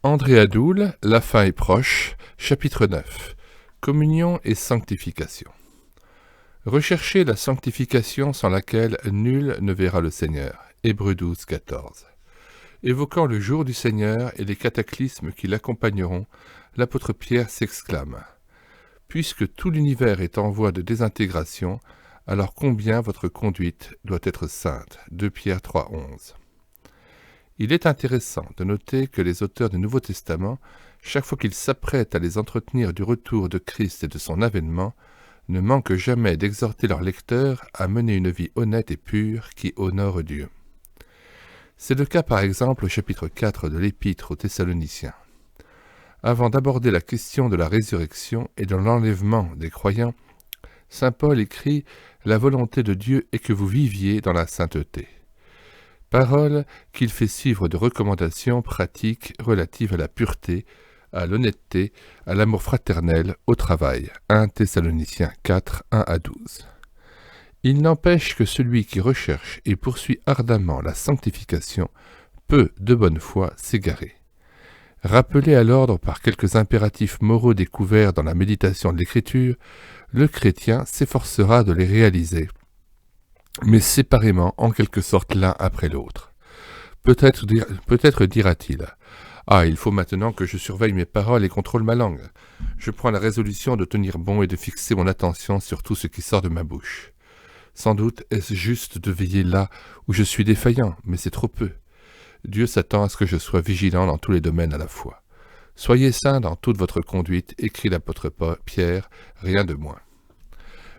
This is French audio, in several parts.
André Adoul, La fin est proche, chapitre 9. Communion et sanctification. Recherchez la sanctification sans laquelle nul ne verra le Seigneur. Hébreux 12, 14. Évoquant le jour du Seigneur et les cataclysmes qui l'accompagneront, l'apôtre Pierre s'exclame « Puisque tout l'univers est en voie de désintégration, alors combien votre conduite doit être sainte » 2 Pierre 3, 11. Il est intéressant de noter que les auteurs du Nouveau Testament, chaque fois qu'ils s'apprêtent à les entretenir du retour de Christ et de son avènement, ne manquent jamais d'exhorter leurs lecteurs à mener une vie honnête et pure qui honore Dieu. C'est le cas par exemple au chapitre 4 de l'Épître aux Thessaloniciens. Avant d'aborder la question de la résurrection et de l'enlèvement des croyants, saint Paul écrit « La volonté de Dieu est que vous viviez dans la sainteté ». Parole qu'il fait suivre de recommandations pratiques relatives à la pureté, à l'honnêteté, à l'amour fraternel, au travail. 1 Thessaloniciens 4, 1 à 12. Il n'empêche que celui qui recherche et poursuit ardemment la sanctification peut, de bonne foi, s'égarer. Rappelé à l'ordre par quelques impératifs moraux découverts dans la méditation de l'Écriture, le chrétien s'efforcera de les réaliser, mais séparément, en quelque sorte l'un après l'autre. Peut-être dira-t-il « Ah, il faut maintenant que je surveille mes paroles et contrôle ma langue. Je prends la résolution de tenir bon et de fixer mon attention sur tout ce qui sort de ma bouche. Sans doute est-ce juste de veiller là où je suis défaillant, mais c'est trop peu. Dieu s'attend à ce que je sois vigilant dans tous les domaines à la fois. Soyez saints dans toute votre conduite, écrit l'apôtre Pierre, rien de moins. »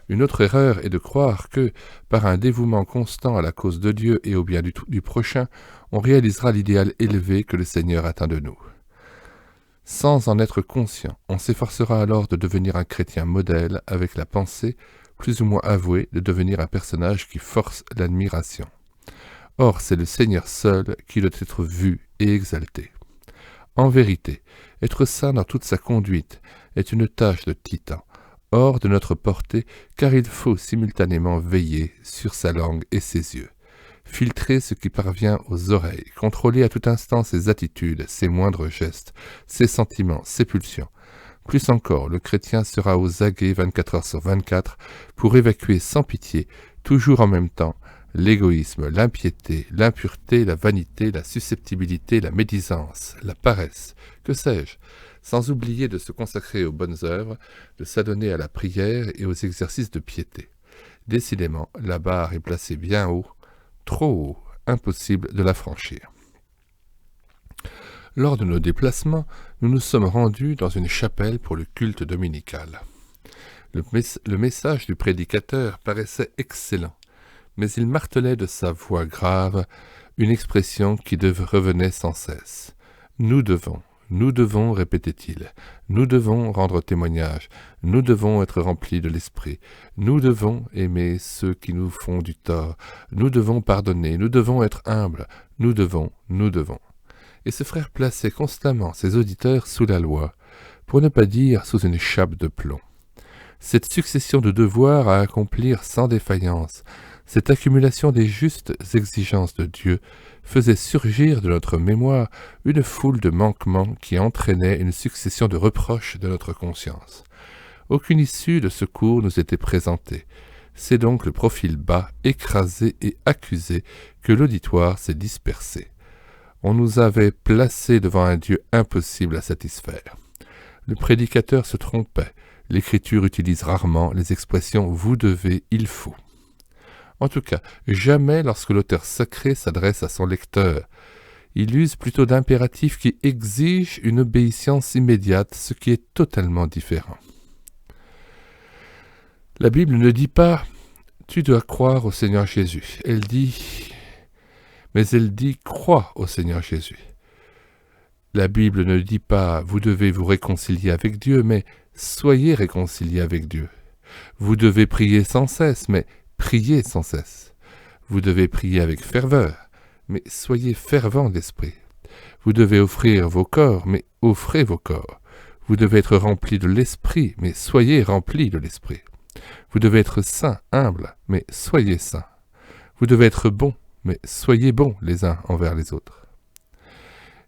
Une autre erreur est de croire que, par un dévouement constant à la cause de Dieu et au bien du prochain, on réalisera l'idéal élevé que le Seigneur attend de nous. Sans en être conscient, on s'efforcera alors de devenir un chrétien modèle avec la pensée, plus ou moins avouée, de devenir un personnage qui force l'admiration. Or, c'est le Seigneur seul qui doit être vu et exalté. En vérité, être saint dans toute sa conduite est une tâche de titan, hors de notre portée, car il faut simultanément veiller sur sa langue et ses yeux, filtrer ce qui parvient aux oreilles, contrôler à tout instant ses attitudes, ses moindres gestes, ses sentiments, ses pulsions. Plus encore, le chrétien sera aux aguets 24 heures sur 24 pour évacuer sans pitié, toujours en même temps, l'égoïsme, l'impiété, l'impureté, la vanité, la susceptibilité, la médisance, la paresse, que sais-je, sans oublier de se consacrer aux bonnes œuvres, de s'adonner à la prière et aux exercices de piété. Décidément, la barre est placée bien haut, trop haut, impossible de la franchir. Lors de nos déplacements, nous nous sommes rendus dans une chapelle pour le culte dominical. Le message du prédicateur paraissait excellent, mais il martelait de sa voix grave une expression qui revenait sans cesse. Nous devons, répétait-il, nous devons rendre témoignage, nous devons être remplis de l'esprit, nous devons aimer ceux qui nous font du tort, nous devons pardonner, nous devons être humbles, nous devons. Et ce frère plaçait constamment ses auditeurs sous la loi, pour ne pas dire sous une chape de plomb. Cette succession de devoirs à accomplir sans défaillance, cette accumulation des justes exigences de Dieu faisait surgir de notre mémoire une foule de manquements qui entraînaient une succession de reproches de notre conscience. Aucune issue de secours nous était présentée. C'est donc le profil bas, écrasé et accusé que l'auditoire s'est dispersé. On nous avait placés devant un Dieu impossible à satisfaire. Le prédicateur se trompait. L'Écriture utilise rarement les expressions « vous devez »,« il faut ». En tout cas, jamais lorsque l'auteur sacré s'adresse à son lecteur. Il use plutôt d'impératifs qui exigent une obéissance immédiate, ce qui est totalement différent. La Bible ne dit pas « tu dois croire au Seigneur Jésus ». Elle dit « crois au Seigneur Jésus ». La Bible ne dit pas « vous devez vous réconcilier avec Dieu », mais « soyez réconciliés avec Dieu ». Vous devez prier sans cesse, mais priez sans cesse. Vous devez prier avec ferveur, mais soyez fervents d'esprit. Vous devez offrir vos corps, mais offrez vos corps. Vous devez être remplis de l'esprit, mais soyez remplis de l'esprit. Vous devez être saints, humbles, mais soyez saints. Vous devez être bons, mais soyez bons les uns envers les autres.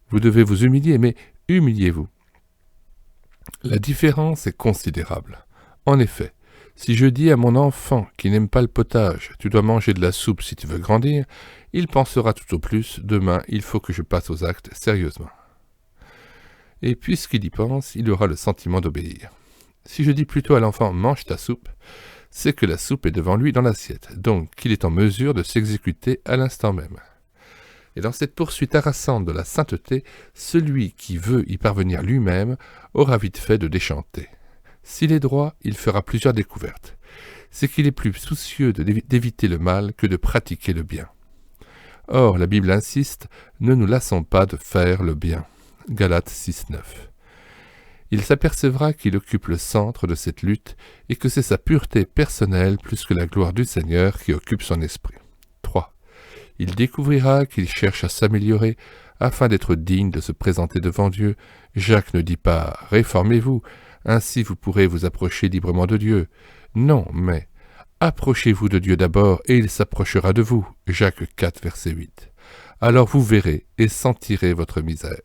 Vous devez vous humilier, mais humiliez-vous. La différence est considérable. En effet, si je dis à mon enfant qui n'aime pas le potage, tu dois manger de la soupe si tu veux grandir, il pensera tout au plus, demain il faut que je passe aux actes sérieusement. Et puisqu'il y pense, il aura le sentiment d'obéir. Si je dis plutôt à l'enfant mange ta soupe, c'est que la soupe est devant lui dans l'assiette, donc qu'il est en mesure de s'exécuter à l'instant même. Et dans cette poursuite harassante de la sainteté, celui qui veut y parvenir lui-même aura vite fait de déchanter. S'il est droit, il fera plusieurs découvertes. C'est qu'il est plus soucieux d'éviter le mal que de pratiquer le bien. Or, la Bible insiste, ne nous lassons pas de faire le bien. Galates 6,9. Il s'apercevra qu'il occupe le centre de cette lutte et que c'est sa pureté personnelle plus que la gloire du Seigneur qui occupe son esprit. 3. Il découvrira qu'il cherche à s'améliorer afin d'être digne de se présenter devant Dieu. Jacques ne dit pas « Réformez-vous, ainsi vous pourrez vous approcher librement de Dieu ». Non, mais « Approchez-vous de Dieu d'abord et il s'approchera de vous ». Jacques 4, verset 8. Alors vous verrez et sentirez votre misère.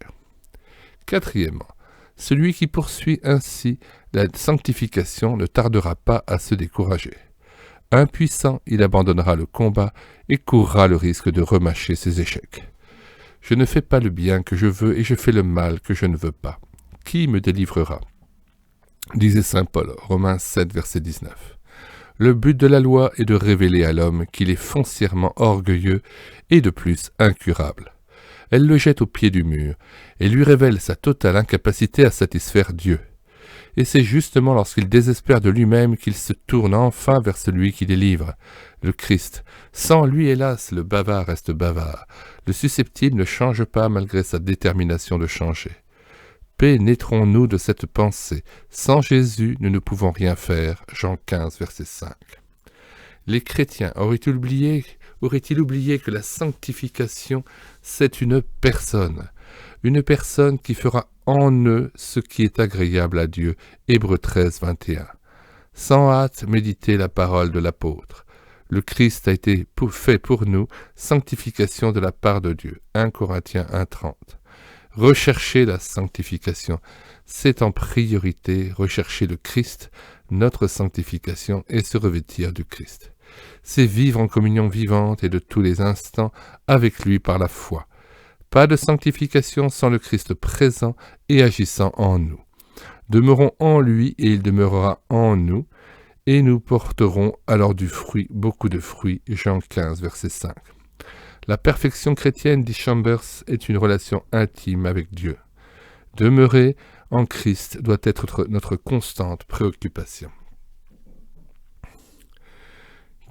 Quatrièmement, celui qui poursuit ainsi la sanctification ne tardera pas à se décourager. Impuissant, il abandonnera le combat et courra le risque de remâcher ses échecs. Je ne fais pas le bien que je veux et je fais le mal que je ne veux pas. Qui me délivrera ? Disait saint Paul, Romains 7, verset 19. Le but de la loi est de révéler à l'homme qu'il est foncièrement orgueilleux et de plus incurable. Elle le jette au pied du mur et lui révèle sa totale incapacité à satisfaire Dieu. Et c'est justement lorsqu'il désespère de lui-même qu'il se tourne enfin vers celui qui délivre, le Christ. Sans lui, hélas, le bavard reste bavard. Le susceptible ne change pas malgré sa détermination de changer. Pénétrons-nous de cette pensée. Sans Jésus, nous ne pouvons rien faire. Jean 15, verset 5. Les chrétiens auraient-ils oublié que la sanctification, c'est une personne qui fera en eux ce qui est agréable à Dieu. Hébreux 13, 21. Sans hâte, méditez la parole de l'apôtre. Le Christ a été fait pour nous, sanctification de la part de Dieu. 1 Corinthiens 1, 30. Rechercher la sanctification, c'est en priorité rechercher le Christ, notre sanctification, et se revêtir du Christ. C'est vivre en communion vivante et de tous les instants avec lui par la foi. Pas de sanctification sans le Christ présent et agissant en nous. Demeurons en lui et il demeurera en nous, et nous porterons alors du fruit, beaucoup de fruits. Jean 15, verset 5. La perfection chrétienne, dit Chambers, est une relation intime avec Dieu. Demeurer en Christ doit être notre constante préoccupation.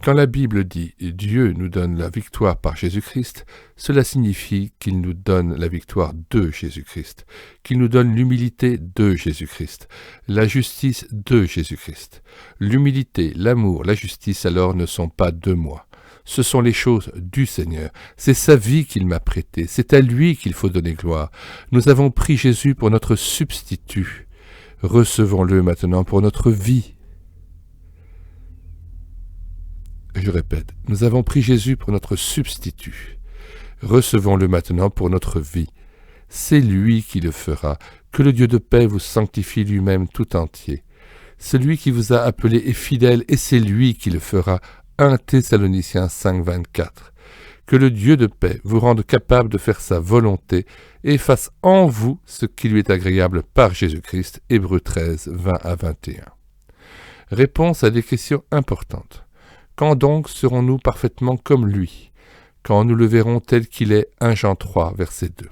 Quand la Bible dit « Dieu nous donne la victoire par Jésus-Christ », cela signifie qu'il nous donne la victoire de Jésus-Christ, qu'il nous donne l'humilité de Jésus-Christ, la justice de Jésus-Christ. L'humilité, l'amour, la justice alors ne sont pas de moi. Ce sont les choses du Seigneur. C'est sa vie qu'il m'a prêtée. C'est à lui qu'il faut donner gloire. Nous avons pris Jésus pour notre substitut. Recevons-le maintenant pour notre vie. Je répète, nous avons pris Jésus pour notre substitut. Recevons-le maintenant pour notre vie. C'est lui qui le fera. Que le Dieu de paix vous sanctifie lui-même tout entier. Celui qui vous a appelé est fidèle et c'est lui qui le fera. 1 Thessaloniciens 5, 24. Que le Dieu de paix vous rende capable de faire sa volonté et fasse en vous ce qui lui est agréable par Jésus-Christ. Hébreux 13, 20 à 21. Réponse à des questions importantes. Quand donc serons-nous parfaitement comme lui ? Quand nous le verrons tel qu'il est, 1 Jean 3, verset 2.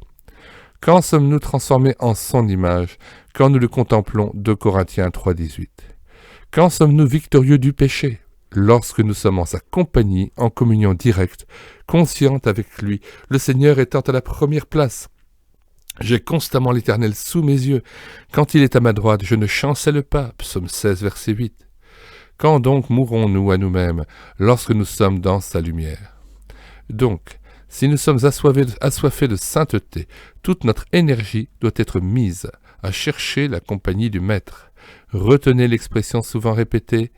Quand sommes-nous transformés en son image ? Quand nous le contemplons, 2 Corinthiens 3, 18. Quand sommes-nous victorieux du péché ? Lorsque nous sommes en sa compagnie, en communion directe, consciente avec lui, le Seigneur étant à la première place. J'ai constamment l'Éternel sous mes yeux. Quand il est à ma droite, je ne chancelle pas. Psaume 16, verset 8. Quand donc mourrons-nous à nous-mêmes lorsque nous sommes dans sa lumière ? Donc, si nous sommes assoiffés de sainteté, toute notre énergie doit être mise à chercher la compagnie du Maître. Retenez l'expression souvent répétée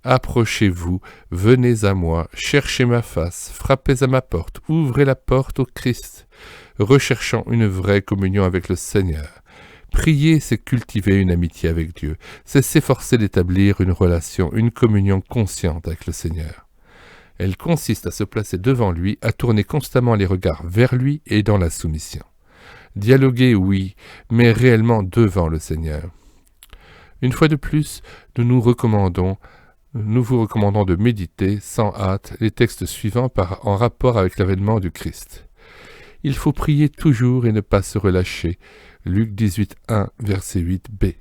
Approchez-vous, venez à moi, cherchez ma face, frappez à ma porte, ouvrez la porte au Christ, recherchant une vraie communion avec le Seigneur. Prier, c'est cultiver une amitié avec Dieu, c'est s'efforcer d'établir une relation, une communion consciente avec le Seigneur. Elle consiste à se placer devant lui, à tourner constamment les regards vers lui et dans la soumission. Dialoguer, oui, mais réellement devant le Seigneur. Une fois de plus, nous vous recommandons de méditer sans hâte les textes suivants en rapport avec l'avènement du Christ. Il faut prier toujours et ne pas se relâcher. Luc 18, 1, verset 8b.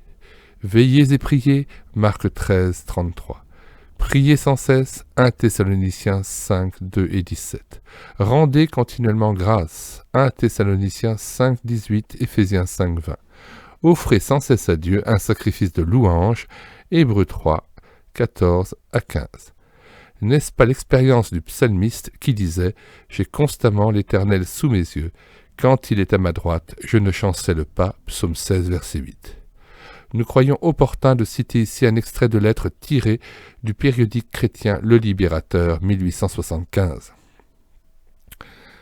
Veillez et priez. Marc 13, 33. Priez sans cesse. 1 Thessaloniciens 5, 2 et 17. Rendez continuellement grâce. 1 Thessaloniciens 5, 18, Éphésiens 5, 20. Offrez sans cesse à Dieu un sacrifice de louange. Hébreux 3, 14 à 15. N'est-ce pas l'expérience du psalmiste qui disait « J'ai constamment l'Éternel sous mes yeux. Quand il est à ma droite, je ne chancelle pas. » Psaume 16, verset 8. Nous croyons opportun de citer ici un extrait de lettre tiré du périodique chrétien Le Libérateur, 1875.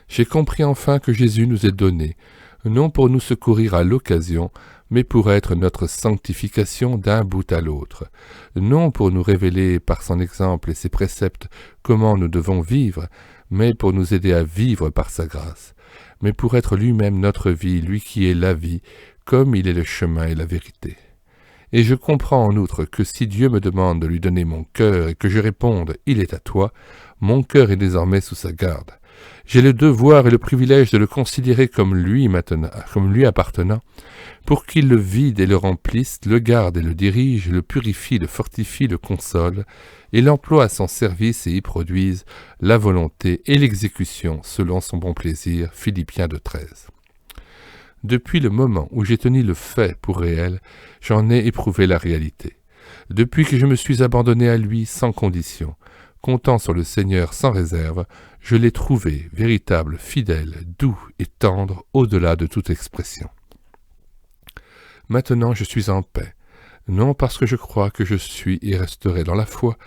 J'ai compris enfin que Jésus nous est donné, non pour nous secourir à l'occasion, mais pour être notre sanctification d'un bout à l'autre, non pour nous révéler par son exemple et ses préceptes comment nous devons vivre, mais pour nous aider à vivre par sa grâce, mais pour être lui-même notre vie, lui qui est la vie, comme il est le chemin et la vérité. Et je comprends en outre que si Dieu me demande de lui donner mon cœur et que je réponde « Il est à toi », mon cœur est désormais sous sa garde. J'ai le devoir et le privilège de le considérer comme lui appartenant, pour qu'il le vide et le remplisse, le garde et le dirige, le purifie, le fortifie, le console, et l'emploie à son service et y produise la volonté et l'exécution selon son bon plaisir. Philippiens 2,13. Depuis le moment où j'ai tenu le fait pour réel, j'en ai éprouvé la réalité. Depuis que je me suis abandonné à lui sans condition, comptant sur le Seigneur sans réserve, je l'ai trouvé véritable, fidèle, doux et tendre au-delà de toute expression. Maintenant je suis en paix, non parce que je crois que je suis et resterai dans la foi,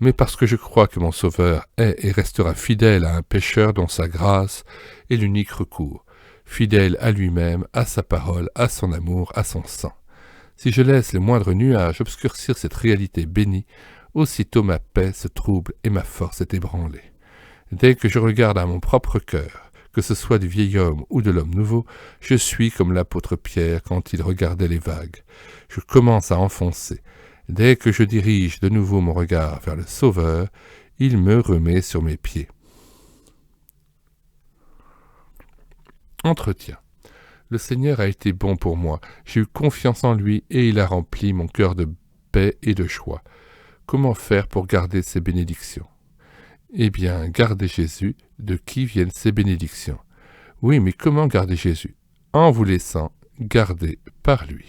mais parce que je crois que mon Sauveur est et restera fidèle à un pécheur dont sa grâce est l'unique recours, fidèle à lui-même, à sa parole, à son amour, à son sang. Si je laisse le moindre nuage obscurcir cette réalité bénie, aussitôt ma paix se trouble et ma force est ébranlée. Dès que je regarde à mon propre cœur, que ce soit du vieil homme ou de l'homme nouveau, je suis comme l'apôtre Pierre quand il regardait les vagues. Je commence à enfoncer. Dès que je dirige de nouveau mon regard vers le Sauveur, il me remet sur mes pieds. Entretien. Le Seigneur a été bon pour moi. J'ai eu confiance en lui et il a rempli mon cœur de paix et de joie. Comment faire pour garder ces bénédictions ? Eh bien, gardez Jésus, de qui viennent ces bénédictions. Oui, mais comment garder Jésus ? En vous laissant garder par lui.